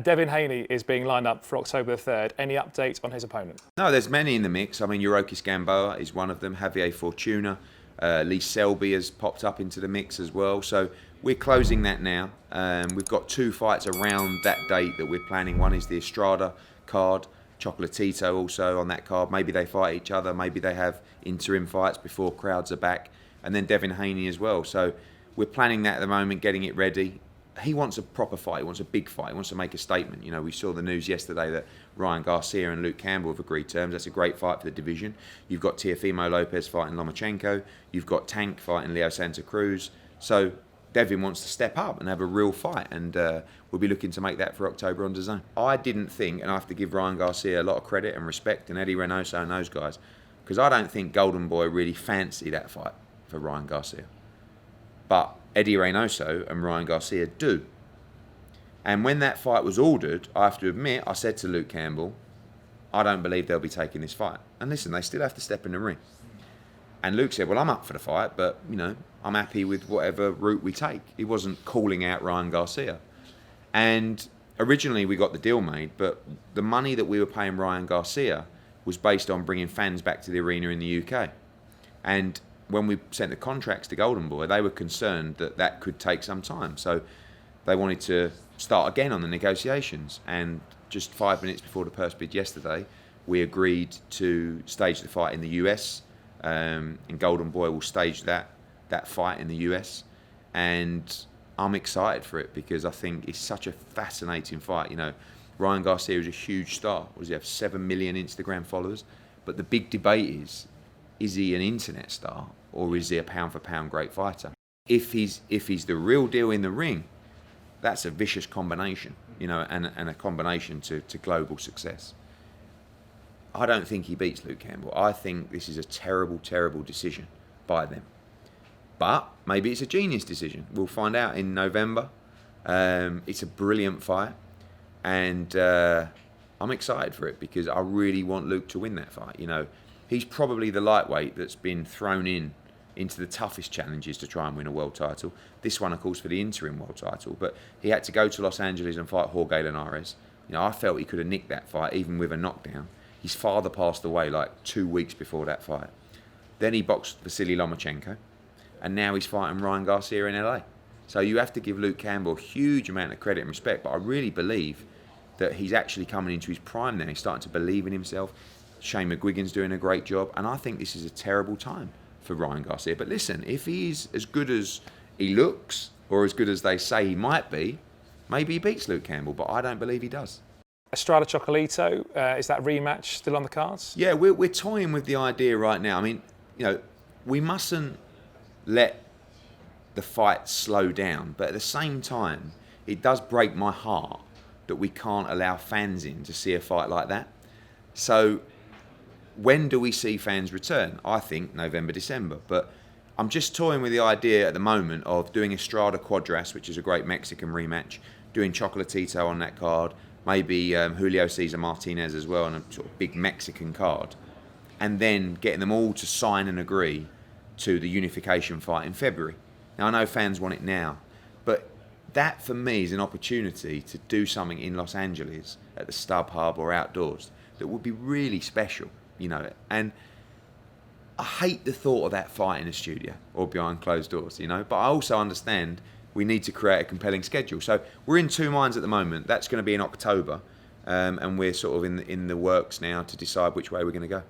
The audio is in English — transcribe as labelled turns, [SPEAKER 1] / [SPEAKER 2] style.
[SPEAKER 1] Devin Haney is being lined up for October the 3rd. Any update on his opponent?
[SPEAKER 2] No, there's many in the mix. I mean, Yurokis Gamboa is one of them. Javier Fortuna. Lee Selby has popped up into the mix as well. So we're closing that now. We've got 2 fights around that date that we're planning. One is the Estrada card. Chocolatito also on that card. Maybe they fight each other. Maybe they have interim fights before crowds are back. And then Devin Haney as well. So we're planning that at the moment, getting it ready. He wants a proper fight. He wants a big fight. He wants to make a statement. You know, we saw the news yesterday that Ryan Garcia and Luke Campbell have agreed terms. That's a great fight for the division. You've got Teofimo Lopez fighting Lomachenko. You've got Tank fighting Leo Santa Cruz. So Devin wants to step up and have a real fight, and we'll be looking to make that for October on Dazn. I didn't think, and I have to give Ryan Garcia a lot of credit and respect, and Eddie Reynoso and those guys, because I don't think Golden Boy really fancied that fight for Ryan Garcia. But Eddie Reynoso and Ryan Garcia do. And when that fight was ordered, I have to admit, I said to Luke Campbell, I don't believe they'll be taking this fight. And listen, they still have to step in the ring. And Luke said, well, I'm up for the fight, but, you know, I'm happy with whatever route we take. He wasn't calling out Ryan Garcia. And originally we got the deal made, but the money that we were paying Ryan Garcia was based on bringing fans back to the arena in the UK. And when we sent the contracts to Golden Boy, they were concerned that that could take some time. So they wanted to start again on the negotiations. And just 5 minutes before the purse bid yesterday, we agreed to stage the fight in the US. And Golden Boy will stage that fight in the US. And I'm excited for it because I think it's such a fascinating fight. You know, Ryan Garcia is a huge star. What does he have? 7 million Instagram followers. But the big debate is he an internet star or is he a pound for pound great fighter? If he's the real deal in the ring, that's a vicious combination, you know, and a combination to global success. I don't think he beats Luke Campbell. I think this is a terrible, terrible decision by them. But maybe it's a genius decision. We'll find out in November. It's a brilliant fight. And I'm excited for it because I really want Luke to win that fight. You know, he's probably the lightweight that's been thrown into the toughest challenges to try and win a world title. This one, of course, for the interim world title. But he had to go to Los Angeles and fight Jorge Linares. You know, I felt he could have nicked that fight, even with a knockdown. His father passed away like 2 weeks before that fight. Then he boxed Vasily Lomachenko. And now he's fighting Ryan Garcia in LA. So you have to give Luke Campbell a huge amount of credit and respect. But I really believe that he's actually coming into his prime now. He's starting to believe in himself. Shane McGuigan's doing a great job. And I think this is a terrible time for Ryan Garcia. But listen, if he's as good as he looks, or as good as they say he might be, maybe he beats Luke Campbell. But I don't believe he does.
[SPEAKER 1] Estrada Chocolatito, is that rematch still on the cards?
[SPEAKER 2] Yeah, we're toying with the idea right now. I mean, you know, we mustn't let the fight slow down, but at the same time, it does break my heart that we can't allow fans in to see a fight like that. So when do we see fans return? I think November, December, but I'm just toying with the idea at the moment of doing Estrada Cuadras, which is a great Mexican rematch, doing Chocolatito on that card, maybe Julio Cesar Martinez as well on a sort of big Mexican card, and then getting them all to sign and agree to the unification fight in February. Now, I know fans want it now, but that for me is an opportunity to do something in Los Angeles at the Stub Hub or outdoors that would be really special, you know. And I hate the thought of that fight in a studio or behind closed doors, you know, but I also understand we need to create a compelling schedule. So we're in 2 minds at the moment. That's going to be in October, and we're sort of in the works now to decide which way we're going to go.